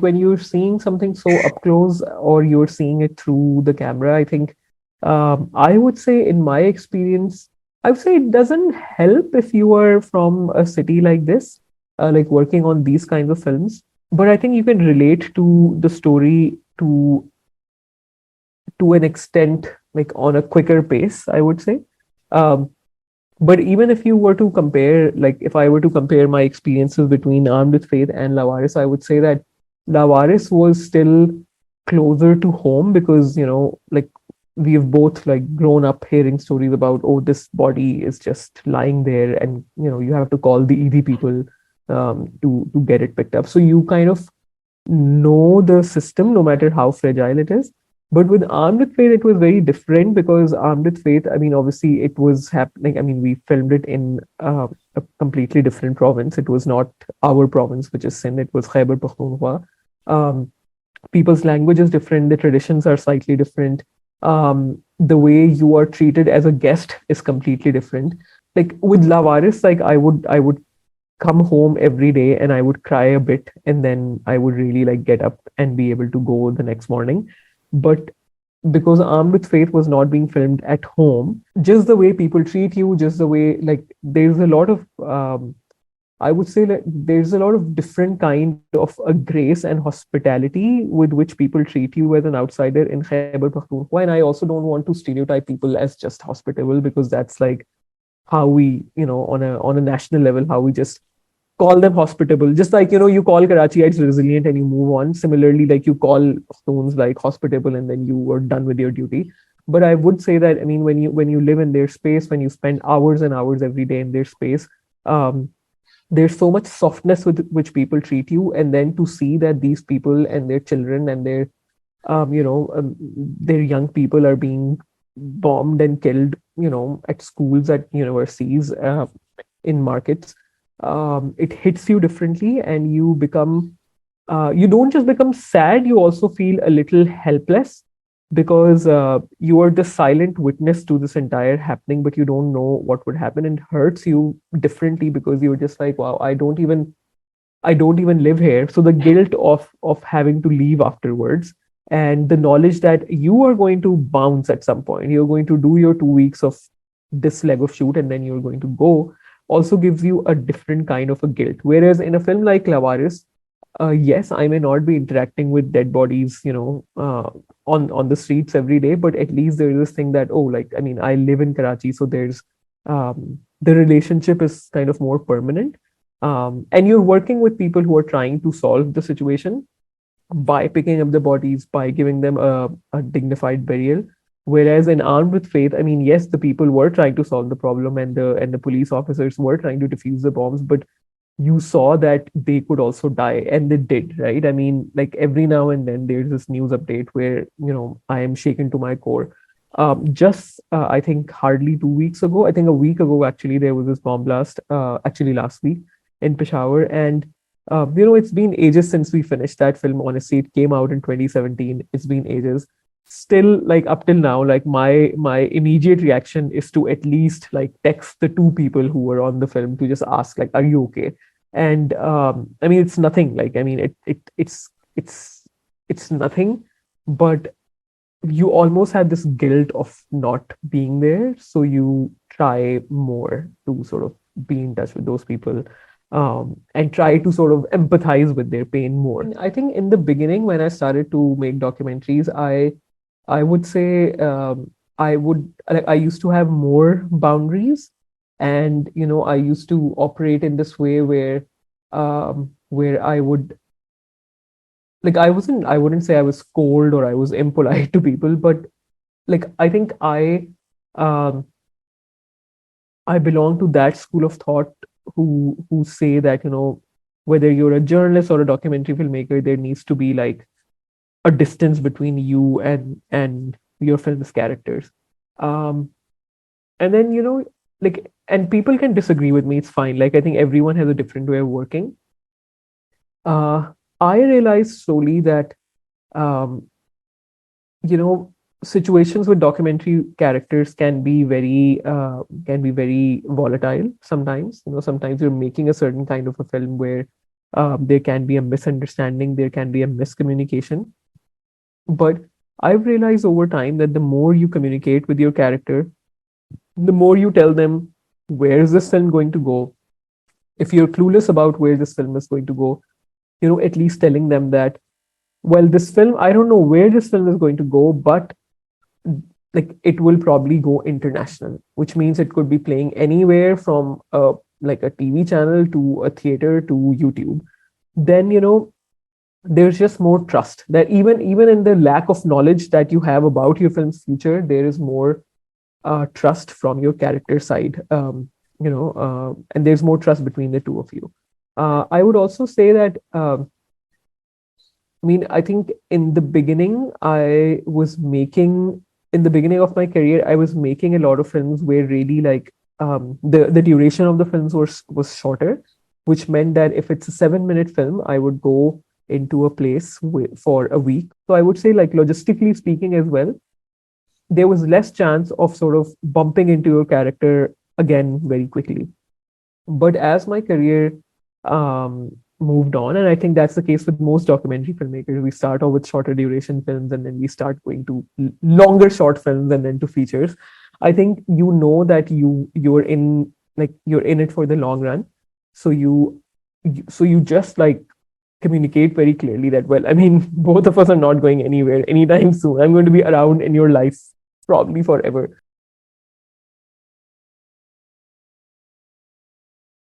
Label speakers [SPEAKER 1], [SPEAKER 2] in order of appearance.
[SPEAKER 1] when you're seeing something so up close or you're seeing it through the camera, I think I would say, in my experience, I would say it doesn't help if you are from a city like this, like working on these kinds of films. But I think you can relate to the story to an extent, like on a quicker pace, I would say. Um, but even if you were to compare, like if I were to compare my experiences between Armed with Faith and Lavaris, I would say that Lavaris was still closer to home because, like we've both like grown up hearing stories about, oh, this body is just lying there, and you have to call the ED people to get it picked up. So you kind of know the system, no matter how fragile it is. But with Armed with Faith, it was very different because Armed with Faith, I mean, obviously, it was happening. I mean, we filmed it in a completely different province. It was not our province, which is Sindh. It was Khyber Pakhtunkhwa. Um, People's language is different. The traditions are slightly different. The way you are treated as a guest is completely different. Like with Lavaris, like I would come home every day and I would cry a bit, and then I would really like get up and be able to go the next morning. But because Armed with Faith was not being filmed at home, just the way people treat you, just the way, like there's a lot of I would say that there's a lot of different kind of a grace and hospitality with which people treat you as an outsider in Khyber Pakhtunkhwa. And I also don't want to stereotype people as just hospitable, because that's like how we, on a national level, how we just call them hospitable. Just like, you call Karachiites resilient and you move on. Similarly, like you call Pakhtuns like hospitable and then you are done with your duty. But I would say that, I mean, when you live in their space, when you spend hours and hours every day in their space, um, there's so much softness with which people treat you. And then to see that these people and their children and their young people are being bombed and killed, at schools, at universities, in markets, it hits you differently, and you don't just become sad, you also feel a little helpless, because you are the silent witness to this entire happening, but you don't know what would happen, and hurts you differently because you're just like, wow, I don't even live here. So the guilt of having to leave afterwards, and the knowledge that you are going to bounce at some point, you're going to do your 2 weeks of this leg of shoot, and then you're going to go, also gives you a different kind of a guilt. Whereas in a film like Lavaris, yes, I may not be interacting with dead bodies, on the streets every day, but at least there is this thing that, oh, like, I mean, I live in Karachi, so there's the relationship is kind of more permanent, and you're working with people who are trying to solve the situation by picking up the bodies, by giving them a dignified burial. Whereas in Armed with Faith, I mean, yes, the people were trying to solve the problem, and the police officers were trying to defuse the bombs, but you saw that they could also die, and they did, right? I mean, like every now and then there's this news update where, I am shaken to my core. Just I think hardly 2 weeks ago, I think a week ago actually, there was this bomb blast, actually last week in Peshawar. And it's been ages since we finished that film. Honestly, it came out in 2017. It's been ages. Still, like up till now, like my immediate reaction is to at least like text the two people who were on the film to just ask, like, are you okay? And I mean, it's nothing. Like, I mean, it's nothing, but you almost had this guilt of not being there, so you try more to sort of be in touch with those people, and try to sort of empathize with their pain more. And I think in the beginning, when I started to make documentaries, I would say, I used to have more boundaries, and I used to operate in this way where I would, like, I wouldn't say I was cold or I was impolite to people, but like I think um I belong to that school of thought who say that, whether you're a journalist or a documentary filmmaker, there needs to be like a distance between you and your film's characters. Um, and then, like, and people can disagree with me, it's fine. Like, I think everyone has a different way of working. Uh, I realized slowly that, um, you know, situations with documentary characters can be very volatile sometimes. Sometimes you're making a certain kind of a film where There can be a misunderstanding, there can be a miscommunication. But I've realized over time that the more you communicate with your character, the more you tell them where is this film going to go. If you're clueless about where this film is going to go, at least telling them that, well, this film, I don't know where this film is going to go, but like it will probably go international, which means it could be playing anywhere from like a TV channel to a theater to YouTube. Then there's just more trust that even in the lack of knowledge that you have about your film's future, there is more trust from your character side. And there's more trust between the two of you. I would also say that I mean, I think in the beginning, in the beginning of my career, I was making a lot of films where really like the duration of the films was shorter, which meant that if it's a 7-minute film, I would go into a place for a week. So I would say, like logistically speaking as well, there was less chance of sort of bumping into your character again very quickly. But as my career moved on, and I think that's the case with most documentary filmmakers, we start off with shorter duration films and then we start going to longer short films and then to features. I think that you're in it for the long run. So you just like communicate very clearly that, well, I mean, both of us are not going anywhere anytime soon. I'm going to be around in your life probably forever.